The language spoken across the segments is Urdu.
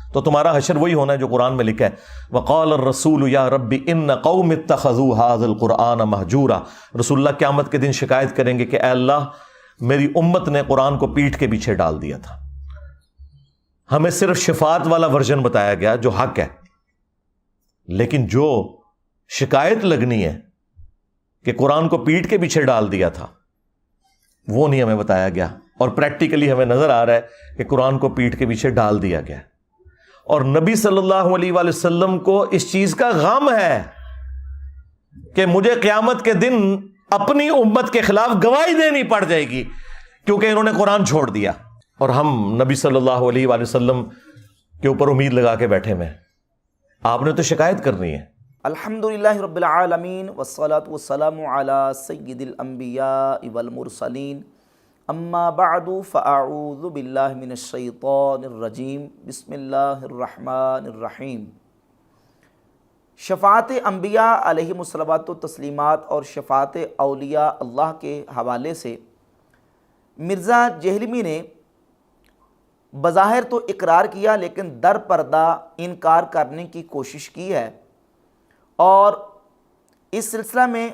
تو تمہارا حشر وہی ہونا ہے جو قرآن میں لکھا ہے، وقال الرسول یا رب ان قوم اتخذوا هذا القرآن مہجورا۔ رسول اللہ قیامت کے دن شکایت کریں گے کہ اے اللہ میری امت نے قرآن کو پیٹھ کے پیچھے ڈال دیا تھا، ہمیں صرف شفاعت والا ورژن بتایا گیا جو حق ہے، لیکن جو شکایت لگنی ہے کہ قرآن کو پیٹھ کے پیچھے ڈال دیا تھا وہ نہیں ہمیں بتایا گیا، اور پریکٹیکلی ہمیں نظر آ رہا ہے کہ قرآن کو پیٹھ کے پیچھے ڈال دیا گیا، اور نبی صلی اللہ علیہ وآلہ وسلم کو اس چیز کا غم ہے کہ مجھے قیامت کے دن اپنی امت کے خلاف گواہی دینی پڑ جائے گی کیونکہ انہوں نے قرآن چھوڑ دیا، اور ہم نبی صلی اللہ علیہ وآلہ وسلم کے اوپر امید لگا کے بیٹھے ہوئے ہیں۔ آپ نے تو شکایت کرنی ہے۔ الحمدللہ رب العالمین والصلاة والسلام علی سید الانبیاء والمرسلین، اما بعد فاعوذ باللہ من الشیطان الرجیم، بسم اللہ الرحمن الرحیم۔ شفاعت انبیاء علیہم الصلوات و تسلیمات اور شفاعت اولیاء اللہ کے حوالے سے مرزا جہلمی نے بظاہر تو اقرار کیا لیکن در پردہ انکار کرنے کی کوشش کی ہے، اور اس سلسلہ میں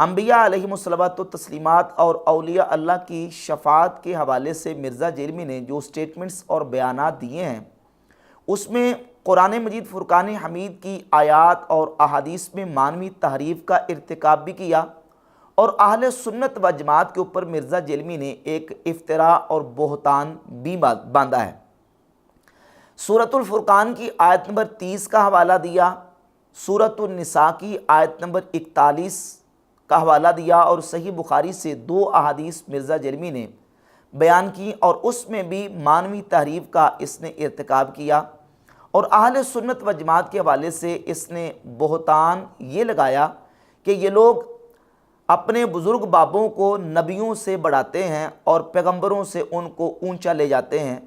انبیاء علیہم الصلوات و تسلیمات اور اولیاء اللہ کی شفاعت کے حوالے سے مرزا جہلمی نے جو سٹیٹمنٹس اور بیانات دیے ہیں اس میں قرآن مجید فرقان حمید کی آیات اور احادیث میں معنوی تحریف کا ارتکاب بھی کیا، اور اہل سنت و جماعت کے اوپر مرزا جہلمی نے ایک افتراء اور بہتان بھی باندھا ہے۔ سورۃ الفرقان کی آیت نمبر 30 کا حوالہ دیا، سورۃ النساء کی آیت نمبر 41 کا حوالہ دیا، اور صحیح بخاری سے 2 احادیث مرزا جہلمی نے بیان کی، اور اس میں بھی معنوی تحریف کا اس نے ارتکاب کیا، اور اہل سنت و جماعت کے حوالے سے اس نے بہتان یہ لگایا کہ یہ لوگ اپنے بزرگ بابوں کو نبیوں سے بڑھاتے ہیں اور پیغمبروں سے ان کو اونچا لے جاتے ہیں،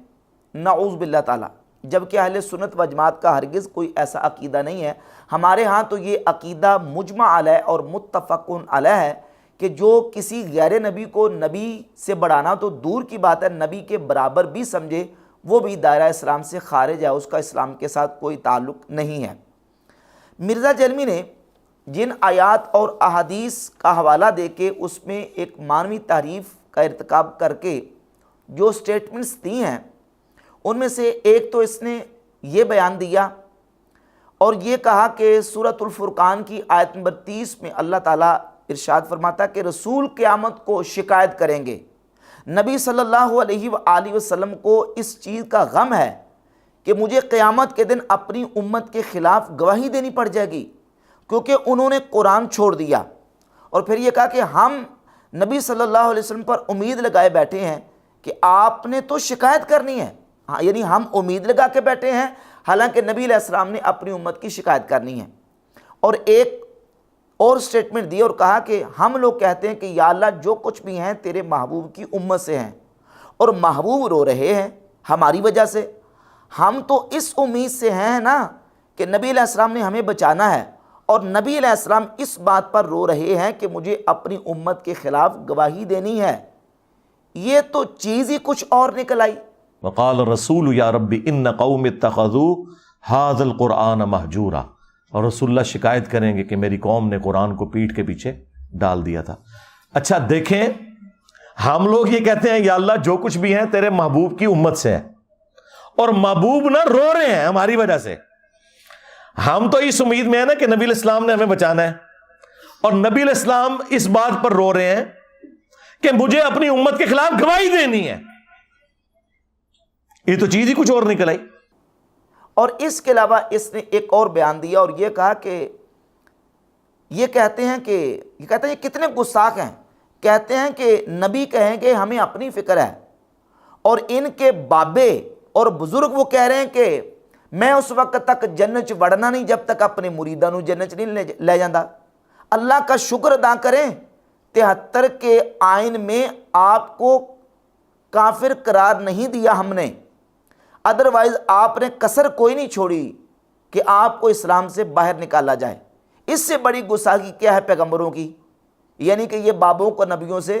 نعوذ باللہ تعالیٰ، جبکہ اہل سنت و جماعت کا ہرگز کوئی ایسا عقیدہ نہیں ہے۔ ہمارے ہاں تو یہ عقیدہ مجمع علیہ اور متفق علیہ ہے کہ جو کسی غیر نبی کو نبی سے بڑھانا تو دور کی بات ہے، نبی کے برابر بھی سمجھے وہ بھی دائرہ اسلام سے خارج ہے، اس کا اسلام کے ساتھ کوئی تعلق نہیں ہے۔ مرزا جہلمی نے جن آیات اور احادیث کا حوالہ دے کے اس میں ایک معنوی تحریف کا ارتکاب کر کے جو سٹیٹمنٹس دی ہیں ان میں سے ایک تو اس نے یہ بیان دیا اور یہ کہا کہ سورۃ الفرقان کی آیت نمبر 30 میں اللہ تعالیٰ ارشاد فرماتا ہے کہ رسول قیامت کو شکایت کریں گے۔ نبی صلی اللہ علیہ وآلہ وسلم کو اس چیز کا غم ہے کہ مجھے قیامت کے دن اپنی امت کے خلاف گواہی دینی پڑ جائے گی کیونکہ انہوں نے قرآن چھوڑ دیا، اور پھر یہ کہا کہ ہم نبی صلی اللہ علیہ وسلم پر امید لگائے بیٹھے ہیں کہ آپ نے تو شکایت کرنی ہے، ہاں یعنی ہم امید لگا کے بیٹھے ہیں حالانکہ نبی علیہ السلام نے اپنی امت کی شکایت کرنی ہے۔ اور ایک اور سٹیٹمنٹ دی اور کہا کہ ہم لوگ کہتے ہیں کہ یا اللہ جو کچھ بھی ہیں تیرے محبوب کی امت سے ہیں، اور محبوب رو رہے ہیں ہماری وجہ سے، ہم تو اس امید سے ہیں نا کہ نبی علیہ السلام نے ہمیں بچانا ہے، اور نبی علیہ السلام اس بات پر رو رہے ہیں کہ مجھے اپنی امت کے خلاف گواہی دینی ہے۔ یہ تو چیز ہی کچھ اور نکل آئی۔ وقال الرسول یا رب ان قوم اتخذوا هذا القرآن مہجورا، اور رسول اللہ شکایت کریں گے کہ میری قوم نے قرآن کو پیٹھ کے پیچھے ڈال دیا تھا۔ اچھا دیکھیں، ہم لوگ یہ کہتے ہیں یا اللہ جو کچھ بھی ہیں تیرے محبوب کی امت سے ہے، اور محبوب نہ رو رہے ہیں ہماری وجہ سے۔ ہم تو اس امید میں ہیں نا کہ نبی علیہ السلام نے ہمیں بچانا ہے، اور نبی علیہ السلام اس بات پر رو رہے ہیں کہ مجھے اپنی امت کے خلاف گواہی دینی ہے۔ یہ تو چیز ہی کچھ اور نکل آئی۔ اور اس کے علاوہ اس نے ایک اور بیان دیا اور یہ کہا کہ یہ کہتے ہیں یہ کتنے گستاخ ہیں، کہتے ہیں کہ نبی کہیں کہ ہمیں اپنی فکر ہے، اور ان کے بابے اور بزرگ وہ کہہ رہے ہیں کہ میں اس وقت تک جنت وڑنا نہیں جب تک اپنے مریداں نو جنت نہیں لے جاندہ۔ اللہ کا شکر ادا کریں 73 کے آئین میں آپ کو کافر قرار نہیں دیا ہم نے، ادروائز آپ نے کسر کوئی نہیں چھوڑی کہ آپ کو اسلام سے باہر نکالا جائے۔ اس سے بڑی گستاخی کیا ہے پیغمبروں کی؟ یعنی کہ یہ بابوں کو نبیوں سے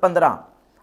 15,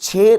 6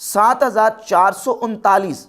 7439,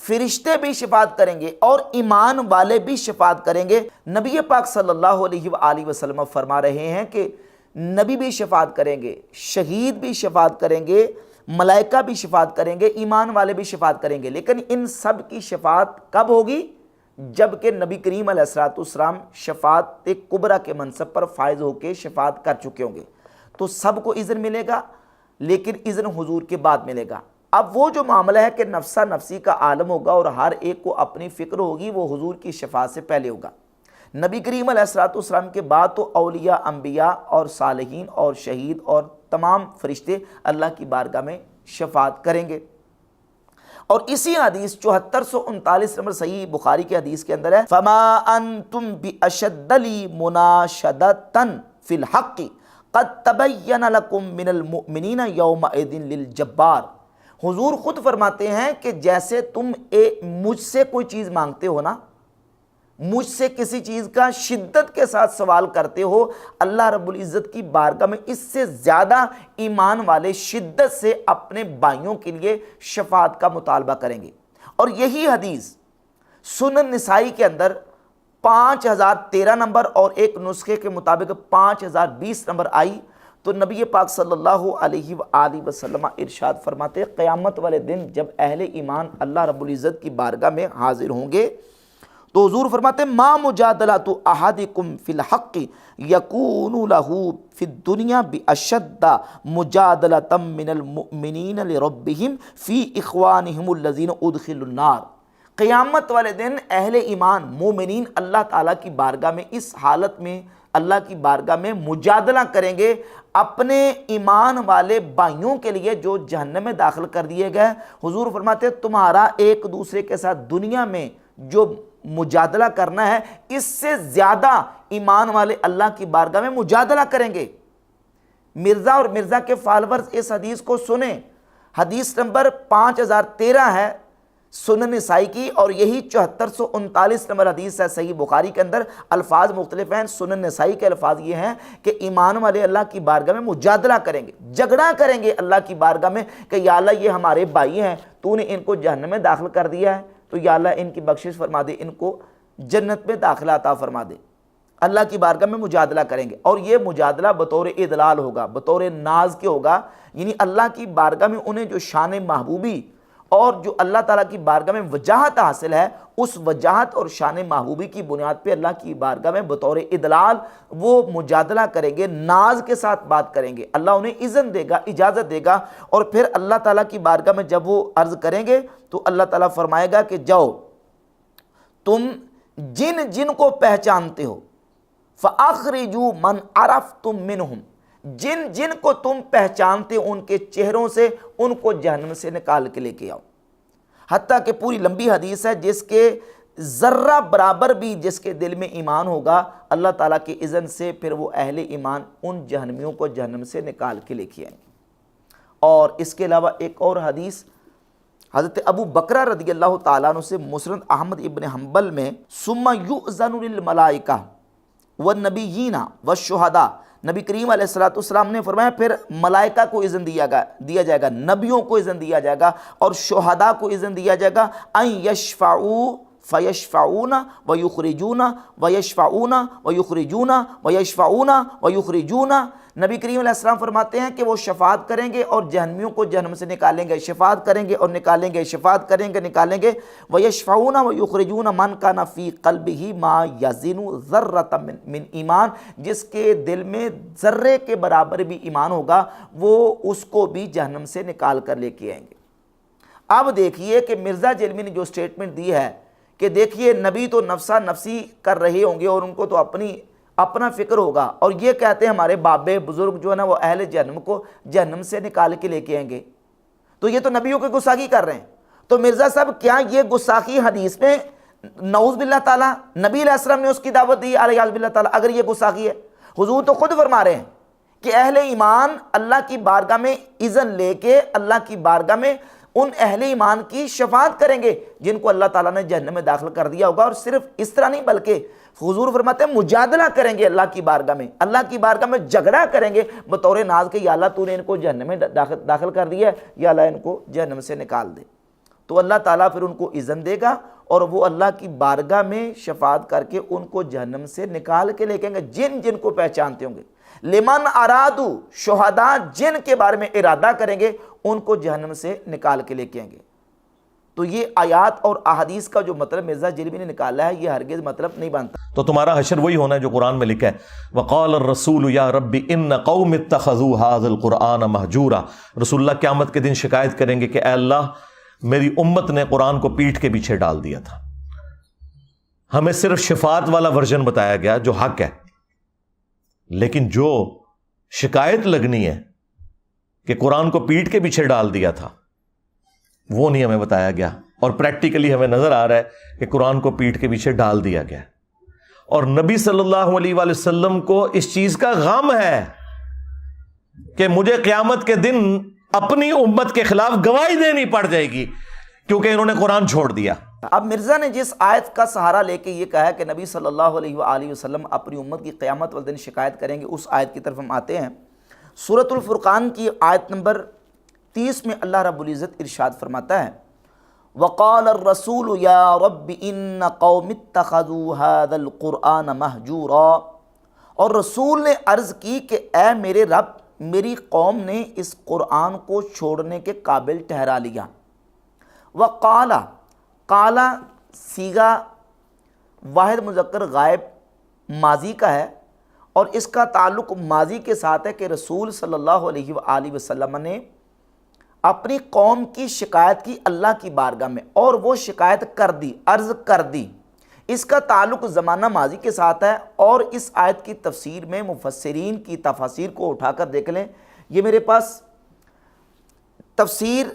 فرشتے بھی شفاعت کریں گے اور ایمان والے بھی شفاعت کریں گے۔ نبی پاک صلی اللہ علیہ وآلہ وسلم فرما رہے ہیں کہ نبی بھی شفاعت کریں گے، شہید بھی شفاعت کریں گے، ملائکہ بھی شفاعت کریں گے، ایمان والے بھی شفاعت کریں گے، لیکن ان سب کی شفاعت کب ہوگی؟ جبکہ نبی کریم علیہ السلام شفاعت کبریٰ کے منصب پر فائز ہو کے شفاعت کر چکے ہوں گے، تو سب کو اذن ملے گا، لیکن اذن حضور کے بعد ملے گا۔ اب وہ جو معاملہ ہے کہ نفسہ نفسی کا عالم ہوگا اور ہر ایک کو اپنی فکر ہوگی، وہ حضور کی شفاعت سے پہلے ہوگا۔ نبی کریم علیہ السلام کے بعد تو اولیاء، انبیاء اور صالحین اور شہید اور تمام فرشتے اللہ کی بارگاہ میں شفاعت کریں گے۔ اور اسی حدیث 7439 نمبر صحیح بخاری کے حدیث کے اندر ہے، فَمَا أَنْتُمْ بِأَشَدَّ لِي مُنَاشَدَةً فِي الْحَقِّ قَدْ تَبَيَّنَ لَكُم مِّنَ الْمُؤْمِنِينَ يَوْمَئِذٍ لِلْجَبَّارِ۔ حضور خود فرماتے ہیں کہ جیسے تم مجھ سے کوئی چیز مانگتے ہو نا، مجھ سے کسی چیز کا شدت کے ساتھ سوال کرتے ہو، اللہ رب العزت کی بارگاہ میں اس سے زیادہ ایمان والے شدت سے اپنے بھائیوں کے لیے شفاعت کا مطالبہ کریں گے۔ اور یہی حدیث سنن نسائی کے اندر 5013 نمبر اور ایک نسخے کے مطابق 5020 نمبر آئی، تو نبی پاک صلی اللہ علیہ وآلہ وسلم ارشاد فرماتے ہیں قیامت والے دن جب اہل ایمان اللہ رب العزت کی بارگاہ میں حاضر ہوں گے تو حضور فرماتے ہیں ما مجادلۃ احدکم فی الحق یکون لہ فی الدنیا باشد مجادلۃ من المؤمنین لربہم فی اخوانہم الذین ادخلوا النار۔ قیامت والے دن اہل ایمان مومنین اللہ تعالیٰ کی بارگاہ میں اس حالت میں اللہ کی بارگاہ میں مجادلہ کریں گے اپنے ایمان والے بھائیوں کے لیے جو جہنم میں داخل کر دیے گئے۔ حضور فرماتے ہیں تمہارا ایک دوسرے کے ساتھ دنیا میں جو مجادلہ کرنا ہے اس سے زیادہ ایمان والے اللہ کی بارگاہ میں مجادلہ کریں گے۔ مرزا اور مرزا کے فالورز اس حدیث کو سنیں، حدیث نمبر 5013 ہے سنن نسائی کی، اور یہی 7439 نمبر حدیث ہے صحیح بخاری کے اندر۔ الفاظ مختلف ہیں، سنن نسائی کے الفاظ یہ ہیں کہ ایمان والے اللہ کی بارگاہ میں مجادلہ کریں گے، جھگڑا کریں گے اللہ کی بارگاہ میں کہ یا اللہ یہ ہمارے بھائی ہیں، تو نے ان کو جہنم میں داخل کر دیا ہے، تو یا اللہ ان کی بخشش فرما دے، ان کو جنت میں داخلہ عطا فرما دے۔ اللہ کی بارگاہ میں مجادلہ کریں گے، اور یہ مجادلہ بطور ادلال ہوگا، بطور ناز کے ہوگا، یعنی اللہ کی بارگاہ میں انہیں جو شان محبوبی اور جو اللہ تعالیٰ کی بارگاہ میں وجاہت حاصل ہے، اس وجاہت اور شان محبوبی کی بنیاد پہ اللہ کی بارگاہ میں بطور ادلال وہ مجادلہ کریں گے، ناز کے ساتھ بات کریں گے، اللہ انہیں اذن دے گا، اجازت دے گا، اور پھر اللہ تعالیٰ کی بارگاہ میں جب وہ عرض کریں گے تو اللہ تعالیٰ فرمائے گا کہ جاؤ تم جن جن کو پہچانتے ہو فَأَخْرِجُوا مَنْ عَرَفْتُم مِّنْهُمْ، جن جن کو تم پہچانتے ان کے چہروں سے ان کو جہنم سے نکال کے لے کے آؤ۔ حتیٰ کہ پوری لمبی حدیث ہے، جس کے ذرہ برابر بھی جس کے دل میں ایمان ہوگا اللہ تعالیٰ کے اذن سے پھر وہ اہل ایمان ان جہنمیوں کو جہنم سے نکال کے لے کے آئیں گے۔ اور اس کے علاوہ ایک اور حدیث حضرت ابو بکرہ رضی اللہ تعالیٰ عنہ سے مسند احمد ابن حنبل میں ثم یؤذن للملائکہ والنبیین والشہداء، نبی کریم علیہ السلام نے فرمایا پھر ملائکہ کو اذن دیا جائے گا، نبیوں کو اذن دیا جائے گا، اور شہداء کو اذن دیا جائے گا ان یشفعوا فیشفعون ویخرجون ویشفعون ویخرجون ویشفعون ویخرجون۔ نبی کریم علیہ السلام فرماتے ہیں کہ وہ شفاعت کریں گے اور جہنمیوں کو جہنم سے نکالیں گے، شفاعت کریں گے اور نکالیں گے، شفاعت کریں گے نکالیں گے۔ ویشفعون ویخرجون من کان فی قلبہ ما یزن ذرۃ من ایمان، جس کے دل میں ذرے کے برابر بھی ایمان ہوگا وہ اس کو بھی جہنم سے نکال کر لے کے آئیں گے۔ اب دیکھیے کہ مرزا جیلمی نے جو سٹیٹمنٹ دی ہے کہ دیکھیے نبی تو نفسہ نفسی کر رہے ہوں گے اور ان کو تو اپنا فکر ہوگا، اور یہ کہتے ہیں ہمارے بابے بزرگ جو ہے نا وہ اہل جہنم کو جہنم سے نکال کے لے کے آئیں گے، تو یہ تو نبیوں کی گستاخی کر رہے ہیں۔ تو مرزا صاحب کیا یہ گستاخی حدیث میں نعوذ باللہ تعالیٰ نبی علیہ السلام نے اس کی دعوت دی علیہ باللہ تعالیٰ؟ اگر یہ گستاخی ہے، حضور تو خود فرما رہے ہیں کہ اہل ایمان اللہ کی بارگاہ میں اذن لے کے اللہ کی بارگاہ میں ان اہل ایمان کی شفاعت کریں گے جن کو اللہ تعالیٰ نے جہنم میں داخل کر دیا ہوگا۔ اور صرف اس طرح نہیں بلکہ حضور فرماتے ہیں مجادلہ کریں گے اللہ کی بارگاہ میں، اللہ کی بارگاہ میں جھگڑا کریں گے بطور ناز کہ یا اللہ تو نے ان کو جہنم میں داخل کر دیا ہے، یا اللہ ان کو جہنم سے نکال دے۔ تو اللہ تعالیٰ پھر ان کو اذن دے گا اور وہ اللہ کی بارگاہ میں شفاعت کر کے ان کو جہنم سے نکال کے لے کے گے، جن جن کو پہچانتے ہوں گے۔ لمن ارادو، شہداء جن کے بارے میں ارادہ کریں گے ان کو جہنم سے نکال کے لے کے آئیں گے۔ تو یہ آیات اور احادیث کا جو مطلب مرزا جہلمی نے نکالا ہے یہ ہرگز مطلب نہیں بنتا۔ تو تمہارا حشر وہی ہونا ہے جو قرآن میں لکھا ہے، وقال الرسول یا رب ان قوم اتخذوا هذا القرآن مہجورا۔ رسول اللہ قیامت کے دن شکایت کریں گے کہ اے اللہ میری امت نے قرآن کو پیٹھ کے پیچھے ڈال دیا تھا۔ ہمیں صرف شفاعت والا ورژن بتایا گیا جو حق ہے، لیکن جو شکایت لگنی ہے کہ قرآن کو پیٹھ کے پیچھے ڈال دیا تھا وہ نہیں ہمیں بتایا گیا، اور پریکٹیکلی ہمیں نظر آ رہا ہے کہ قرآن کو پیٹھ کے پیچھے ڈال دیا گیا، اور نبی صلی اللہ علیہ وآلہ وسلم کو اس چیز کا غم ہے کہ مجھے قیامت کے دن اپنی امت کے خلاف گواہی دینی پڑ جائے گی کیونکہ انہوں نے قرآن چھوڑ دیا۔ اب مرزا نے جس آیت کا سہارا لے کے یہ کہا ہے کہ نبی صلی اللہ علیہ وآلہ وسلم اپنی امت کی قیامت والے دن شکایت کریں گے، اس آیت کی طرف ہم آتے ہیں۔ سورۃ الفرقان کی آیت نمبر 30 میں اللہ رب العزت ارشاد فرماتا ہے، وقال الرسول یا رب ان قوم اتخذوا هذا القرآن مہجورا، اور رسول نے عرض کی کہ اے میرے رب میری قوم نے اس قرآن کو چھوڑنے کے قابل ٹھہرا لیا۔ وقال، قالا صیغہ واحد مذکر غائب ماضی کا ہے، اور اس کا تعلق ماضی کے ساتھ ہے کہ رسول صلی اللہ علیہ وآلہ وسلم نے اپنی قوم کی شکایت کی اللہ کی بارگاہ میں، اور وہ شکایت کر دی، عرض کر دی۔ اس کا تعلق زمانہ ماضی کے ساتھ ہے، اور اس آیت کی تفسیر میں مفسرین کی تفاسیر کو اٹھا کر دیکھ لیں۔ یہ میرے پاس تفسیر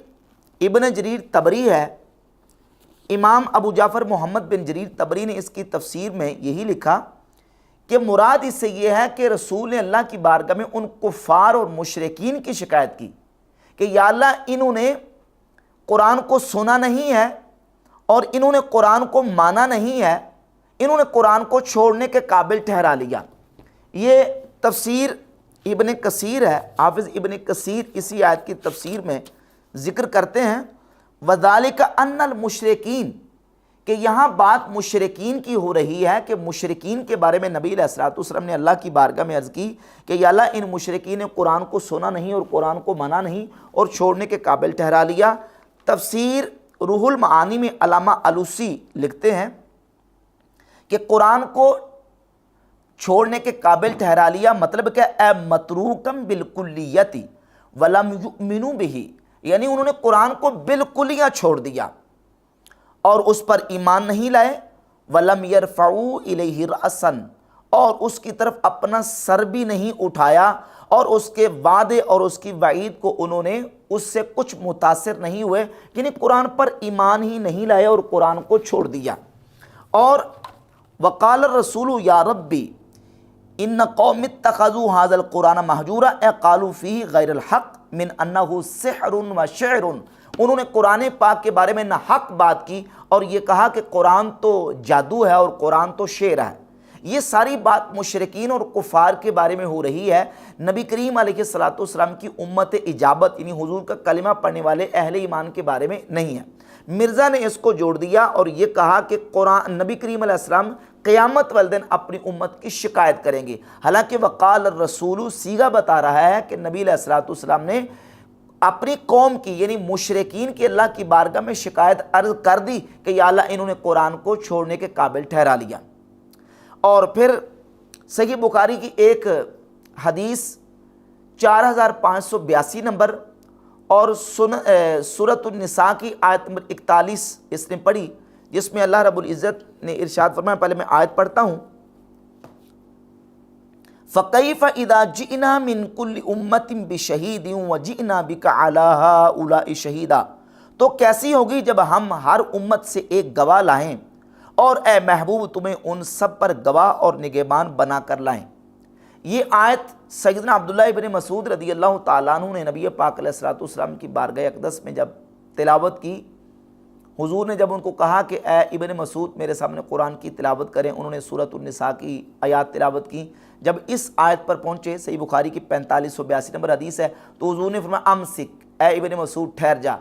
ابن جریر طبری ہے، امام ابو جعفر محمد بن جریر طبری نے اس کی تفسیر میں یہی لکھا کہ مراد اس سے یہ ہے کہ رسول نے اللہ کی بارگاہ میں ان کفار اور مشرکین کی شکایت کی کہ یا اللہ انہوں نے قرآن کو سنا نہیں ہے اور انہوں نے قرآن کو مانا نہیں ہے، انہوں نے قرآن کو چھوڑنے کے قابل ٹھہرا لیا۔ یہ تفسیر ابن کثیر ہے، حافظ ابن کثیر اسی آیت کی تفسیر میں ذکر کرتے ہیں، وَذَلِكَ أَنَّ الْمُشْرِكِينَ، کہ یہاں بات مشرکین کی ہو رہی ہے کہ مشرکین کے بارے میں نبی علیہ الصلوۃ والسلام نے اللہ کی بارگاہ میں عرض کی کہ یا اللہ ان مشرکین نے قرآن کو سنا نہیں اور قرآن کو مانا نہیں اور چھوڑنے کے قابل ٹھہرا لیا۔ تفسیر روح المعانی میں علامہ علوسی لکھتے ہیں کہ قرآن کو چھوڑنے کے قابل ٹھہرا لیا مطلب کہ اے متروکم بالکلیت ولم یؤمنوا بہ، یعنی انہوں نے قرآن کو بالکلیہ چھوڑ دیا اور اس پر ایمان نہیں لائے، وَلَمْ يَرْفَعُوا إِلَيْهِ رَأْسًا، اور اس کی طرف اپنا سر بھی نہیں اٹھایا، اور اس کے وعدے اور اس کی وعید کو انہوں نے اس سے کچھ متاثر نہیں ہوئے، یعنی قرآن پر ایمان ہی نہیں لائے اور قرآن کو چھوڑ دیا۔ اور وقال الرسول یا ربی ان قوم اتخذوا هذا القرآن مہجورا اے قالوا فیہ غیر الحق من انہ سحر و شعر، انہوں نے قرآن پاک کے بارے میں نہ حق بات کی اور یہ کہا کہ قرآن تو جادو ہے اور قرآن تو شعر ہے۔ یہ ساری بات مشرکین اور کفار کے بارے میں ہو رہی ہے، نبی کریم علیہ الصلوۃ والسلام کی امت اجابت یعنی حضور کا کلمہ پڑھنے والے اہل ایمان کے بارے میں نہیں ہے۔ مرزا نے اس کو جوڑ دیا اور یہ کہا کہ قرآن نبی کریم علیہ السلام قیامت والے دن اپنی امت کی شکایت کریں گے، حالانکہ وقال الرسول صیغہ بتا رہا ہے کہ نبی علیہ الصلوۃ والسلام نے اپنی قوم کی یعنی مشرکین کی اللہ کی بارگاہ میں شکایت عرض کر دی کہ یا اللہ انہوں نے قرآن کو چھوڑنے کے قابل ٹھہرا لیا۔ اور پھر صحیح بخاری کی ایک حدیث 4582 نمبر اور سورۃ النساء کی آیت نمبر 41 اس نے پڑھی، جس میں اللہ رب العزت نے ارشاد فرمایا، پہلے میں آیت پڑھتا ہوں، فَكَيْفَ إِذَا جِئْنَا مِن كُلِّ أُمَّةٍ بِشَهِيدٍ وَجِئْنَا بِكَ عَلَىٰ هَٰؤُلَاءِ شَهِيدًا، تو کیسی ہوگی جب ہم ہر امت سے ایک گواہ لائیں اور اے محبوب تمہیں ان سب پر گواہ اور نگہبان بنا کر لائیں۔ یہ آیت سیدنا عبداللہ ابن مسعود رضی اللہ تعالیٰ عنہ نے نبی پاک علیہ الصلوۃ والسلام کی بارگاہ اقدس میں جب تلاوت کی، حضور نے جب ان کو کہا کہ اے ابن مسعود میرے سامنے قرآن کی تلاوت کریں، انہوں نے سورۃ النساء کی آیات تلاوت کی۔ جب اس آیت پر پہنچے، صحیح بخاری کی 4582 نمبر حدیث ہے، تو حضور نے فرمایا امسک، اے ابن مسعود ٹھہر جا،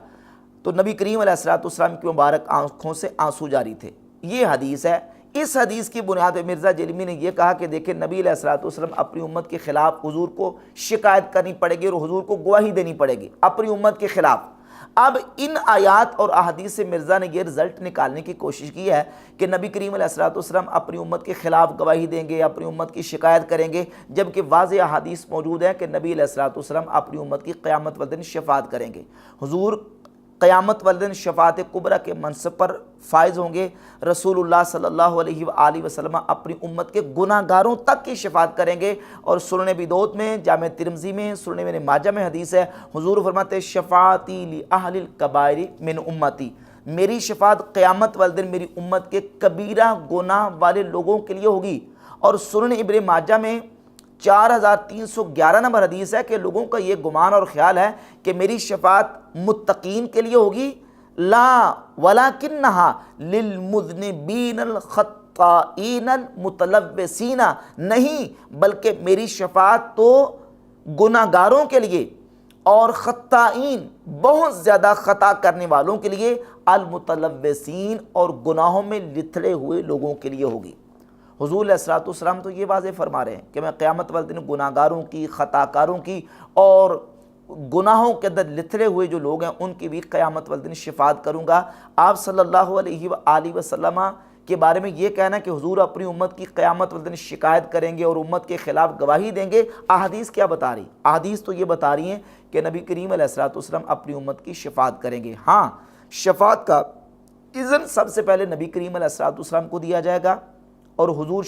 تو نبی کریم علیہ الصلوۃ والسلام کی مبارک آنکھوں سے آنسو جاری تھے۔ یہ حدیث ہے۔ اس حدیث کی بنیاد پہ مرزا جیلمی نے یہ کہا کہ دیکھیں نبی علیہ الصلوۃ والسلام اپنی امت کے خلاف حضور کو شکایت کرنی پڑے گی اور حضور کو گواہی دینی پڑے گی اپنی امت کے خلاف۔ اب ان آیات اور احادیث سے مرزا نے یہ رزلٹ نکالنے کی کوشش کی ہے کہ نبی کریم علیہ الصلوۃ والسلام اپنی امت کے خلاف گواہی دیں گے، اپنی امت کی شکایت کریں گے، جبکہ واضح احادیث موجود ہیں کہ نبی علیہ الصلوۃ والسلام اپنی امت کی قیامت والدین شفاعت کریں گے۔ حضور قیامت والدین شفاعت کبریٰ کے منصب پر فائز ہوں گے۔ رسول اللہ صلی اللہ علیہ وآلہ وسلم اپنی امت کے گناہ گاروں تک کی شفاعت کریں گے۔ اور سنن ابی داؤد میں، جامع ترمذی میں، سنن ابن ماجہ میں حدیث ہے، حضور فرماتے ہیں شفاعتی لأہل الکبائر من امتی، میری شفاعت قیامت والدین میری امت کے کبیرہ گناہ والے لوگوں کے لیے ہوگی۔ اور سنن ابن ماجہ میں 4311 نمبر حدیث ہے کہ لوگوں کا یہ گمان اور خیال ہے کہ میری شفاعت متقین کے لیے ہوگی، لا ولکنہا للمذنبین الخطائین المتلوثین، نہیں بلکہ میری شفاعت تو گناہ گاروں کے لیے اور خطائین بہت زیادہ خطا کرنے والوں کے لیے، المتلوثین اور گناہوں میں لتھڑے ہوئے لوگوں کے لیے ہوگی۔ حضور علیہ الصلوۃ والسلام تو یہ واضح فرما رہے ہیں کہ میں قیامت والے دن گناہ گاروں کی، خطا کاروں کی اور گناہوں کے اندر لتھڑے ہوئے جو لوگ ہیں ان کی بھی قیامت والے دن شفاعت کروں گا۔ آپ صلی اللہ علیہ وآلہ وسلم کے بارے میں یہ کہنا کہ حضور اپنی امت کی قیامت والے دن شکایت کریں گے اور امت کے خلاف گواہی دیں گے، احادیث کیا بتا رہی؟ احادیث تو یہ بتا رہی ہیں کہ نبی کریم علیہ الصلوۃ والسلام اپنی امت کی شفاعت کریں گے۔ ہاں، شفاعت کا اذن سب سے پہلے نبی کریم علیہ الصلوۃ والسلام کو دیا جائے گا اور حضور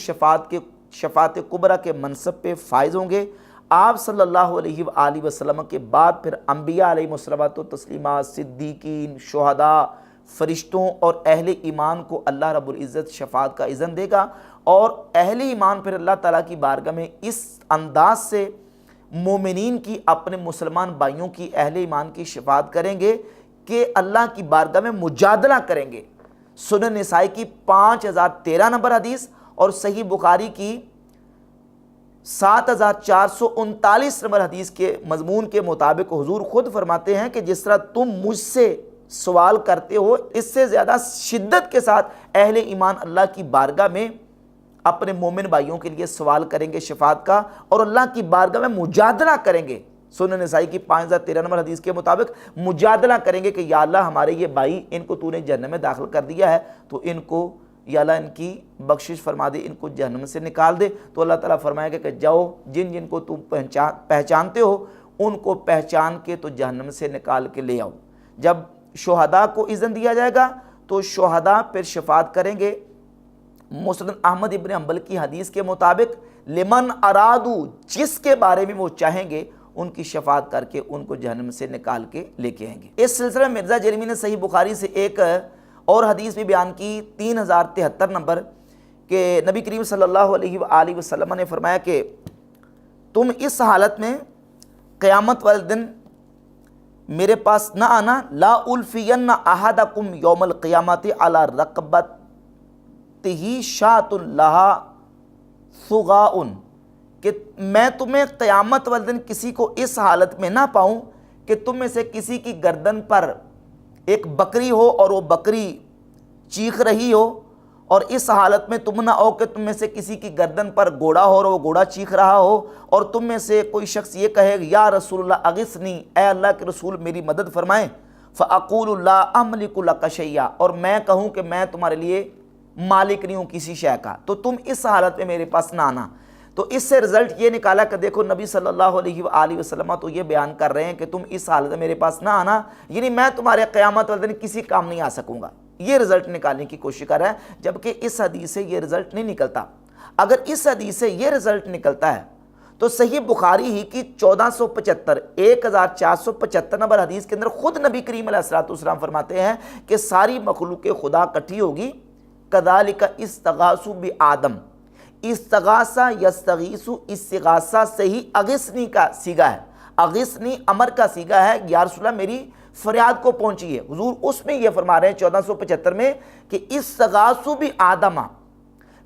شفاعت کبریٰ کے منصب پہ فائز ہوں گے۔ آپ صلی اللہ علیہ وآلہ وسلم کے بعد پھر انبیاء علیہم الصلوۃ والتسلیمات، صدیقین، شہداء، فرشتوں اور اہل ایمان کو اللہ رب العزت شفاعت کا اذن دے گا، اور اہل ایمان پھر اللہ تعالیٰ کی بارگاہ میں اس انداز سے مومنین کی، اپنے مسلمان بھائیوں کی، اہل ایمان کی شفاعت کریں گے کہ اللہ کی بارگاہ میں مجادلہ کریں گے۔ سنن نسائی کی 5013 نمبر حدیث اور صحیح بخاری کی 7439 نمبر حدیث کے مضمون کے مطابق حضور خود فرماتے ہیں کہ جس طرح تم مجھ سے سوال کرتے ہو، اس سے زیادہ شدت کے ساتھ اہل ایمان اللہ کی بارگاہ میں اپنے مومن بھائیوں کے لیے سوال کریں گے شفاعت کا، اور اللہ کی بارگاہ میں مجادلہ کریں گے۔ سنن نسائی کی 5013 نمبر حدیث کے مطابق مجادلہ کریں گے کہ یا اللہ ہمارے یہ بھائی، ان کو تو نے جہنم میں داخل کر دیا ہے، تو ان کو یا اللہ ان کی بخشش فرما دے، ان کو جہنم سے نکال دے۔ تو اللہ تعالیٰ فرمائے گا کہ جاؤ، جن جن کو تم پہچانتے ہو ان کو پہچان کے تو جہنم سے نکال کے لے آؤ۔ جب شہداء کو اذن دیا جائے گا تو شہداء پھر شفاعت کریں گے۔ مسند احمد ابن حنبل کی حدیث کے مطابق لمن ارادو، جس کے بارے میں وہ چاہیں گے ان کی شفاعت کر کے ان کو جہنم سے نکال کے لے کے آئیں گے۔ اس سلسلے میں مرزا جیلمی نے صحیح بخاری سے ایک اور حدیث بھی بیان کی 3073 نمبر کہ نبی کریم صلی اللہ علیہ وآلہ وسلم نے فرمایا کہ تم اس حالت میں قیامت والے دن میرے پاس نہ آنا، لا الفین احدکم یوم القیامت علی رقبتہ شاۃ لہا ثغاء، کہ میں تمہیں قیامت والے دن کسی کو اس حالت میں نہ پاؤں کہ تم میں سے کسی کی گردن پر ایک بکری ہو اور وہ بکری چیخ رہی ہو، اور اس حالت میں تم نہ ہو کہ تم میں سے کسی کی گردن پر گھوڑا ہو اور وہ گھوڑا چیخ رہا ہو، اور تم میں سے کوئی شخص یہ کہے یا رسول اللہ اغثنی، اے اللہ کے رسول میری مدد فرمائیں، فاقول لا املک لک شیئا، اور میں کہوں کہ میں تمہارے لیے مالک نہیں ہوں کسی شے کا، تو تم اس حالت میں میرے پاس نہ آنا۔ تو اس سے رزلٹ یہ نکالا کہ دیکھو نبی صلی اللہ علیہ وآلہ وسلم تو یہ بیان کر رہے ہیں کہ تم اس حالت میں میرے پاس نہ آنا، یعنی میں تمہارے قیامت والے دن کسی کام نہیں آ سکوں گا، یہ رزلٹ نکالنے کی کوشش کر رہا ہے، جبکہ اس حدیث سے یہ رزلٹ نہیں نکلتا۔ اگر اس حدیث سے یہ رزلٹ نکلتا ہے تو صحیح بخاری ہی کی 1475 نمبر حدیث کے اندر خود نبی کریم علیہ الصلوۃ والسلام فرماتے ہیں کہ ساری مخلوق خدا اکٹھی ہوگی، کذالک استغاثوا بآدم، استغاثہ یستغیث، استغاثہ سے ہی اغثنی کا صیغہ ہے، اغثنی امر کا صیغہ ہے، یا رسول اللہ میری فریاد کو پہنچی ہے۔ حضور اس میں یہ فرما رہے ہیں 1475 میں کہ استغاثوا بآدم،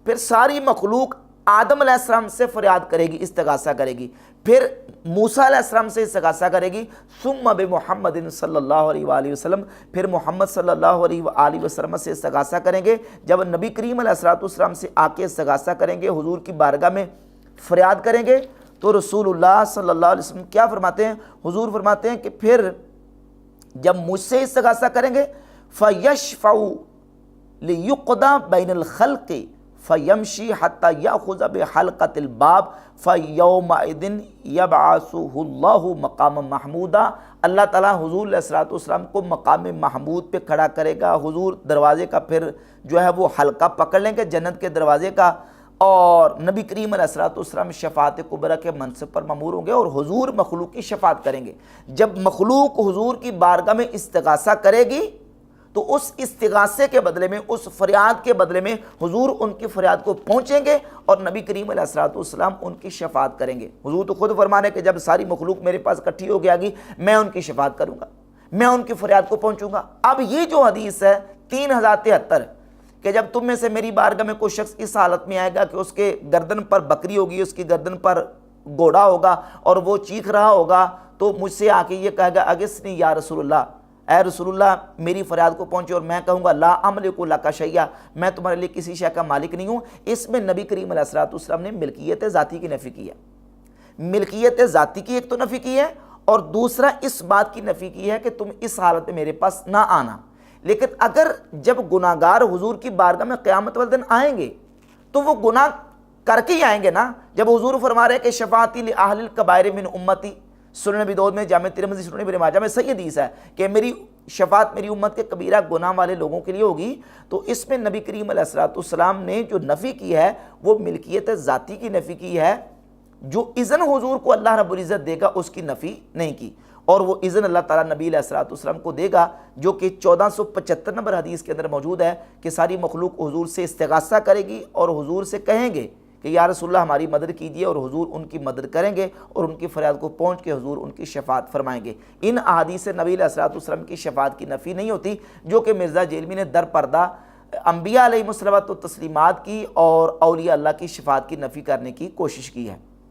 پھر ساری مخلوق آدم علیہ السلام سے فریاد کرے گی، استغاثہ کرے گی، پھر موسیٰ علیہ السلام سے استغاثہ کرے گی، ثم بمحمد صلی اللہ علیہ وآلہ وسلم، پھر محمد صلی اللہ علیہ وآلہ وسلم سے استغاثہ کریں گے۔ جب نبی کریم علیہ السلام سے آ کے استغاثہ کریں گے، حضور کی بارگاہ میں فریاد کریں گے، تو رسول اللہ صلی اللہ علیہ وسلم کیا فرماتے ہیں؟ حضور فرماتے ہیں کہ پھر جب مجھ سے استغاثہ کریں گے فَيَشْفَعُ لِيُقْضَى بَيْنَ الْخَلْقِ فَيَمْشِي حَتَّى يَأْخُذَ بِحَلْقَةِ الْبَابِ فَيَوْمَئِذٍ يَبْعَثُهُ اللَّهُ مَقَامًا مَحْمُودًا۔ اللہ تعالیٰ حضور علیہ السلام کو مقام محمود پہ کھڑا کرے گا، حضور دروازے کا پھر جو ہے وہ حلقہ پکڑ لیں گے جنت کے دروازے کا، اور نبی کریم علیہ السلام شفاعت کبریٰ کے منصب پر مامور ہوں گے، اور حضور مخلوق کی شفاعت کریں گے۔ جب مخلوق حضور کی بارگاہ میں استغاثہ کرے گی تو اس استغاثے کے بدلے میں، اس فریاد کے بدلے میں حضور ان کی فریاد کو پہنچیں گے اور نبی کریم علیہ السلام ان کی شفاعت کریں گے۔ حضور تو خود فرمانے کہ جب ساری مخلوق میرے پاس اکٹھی ہو گیا گی، میں ان کی شفاعت کروں گا، میں ان کی فریاد کو پہنچوں گا۔ اب یہ جو حدیث ہے 3073 کہ جب تم میں سے میری بارگاہ میں کوئی شخص اس حالت میں آئے گا کہ اس کے گردن پر بکری ہوگی، اس کی گردن پر گھوڑا ہوگا اور وہ چیخ رہا ہوگا، تو مجھ سے آ کے یہ کہے گا اغثنی یا رسول اللہ، اے رسول اللہ میری فریاد کو پہنچے، اور میں کہوں گا لا املک لک شیئا، میں تمہارے لیے کسی شے کا مالک نہیں ہوں۔ اس میں نبی کریم علیہ السلام نے ملکیت ذاتی کی نفی کی ہے، ملکیت ذاتی کی ایک تو نفی کی ہے، اور دوسرا اس بات کی نفی کی ہے کہ تم اس حالت میں میرے پاس نہ آنا۔ لیکن اگر جب گناہگار حضور کی بارگاہ میں قیامت والے دن آئیں گے تو وہ گناہ کر کے ہی آئیں گے نا۔ جب حضور فرما رہے ہیں کہ شفاعتی لأہل الکبائر من امتی، سنن نبی داؤد میں، جامع ترمذی، سنن ابن ماجہ میں صحیح حدیث ہے کہ میری شفاعت میری امت کے کبیرہ گناہ والے لوگوں کے لیے ہوگی، تو اس میں نبی کریم علیہ السلام نے جو نفی کی ہے وہ ملکیت ذاتی کی نفی کی ہے، جو اذن حضور کو اللہ رب العزت دے گا اس کی نفی نہیں کی، اور وہ اذن اللہ تعالیٰ نبی علیہ السلام کو دے گا، جو کہ 1475 نمبر حدیث کے اندر موجود ہے کہ ساری مخلوق حضور سے استغاثہ کرے گی اور حضور سے کہیں گے کہ یا رسول اللہ ہماری مدد کیجیے، اور حضور ان کی مدد کریں گے اور ان کی فریاد کو پہنچ کے حضور ان کی شفاعت فرمائیں گے۔ ان احادیث سے نبی علیہ السلام کی شفاعت کی نفی نہیں ہوتی، جو کہ مرزا جیلمی نے در پردہ انبیاء علیہ الصلوۃ والتسلیمات کی اور اولیاء اللہ کی شفاعت کی نفی کرنے کی کوشش کی ہے۔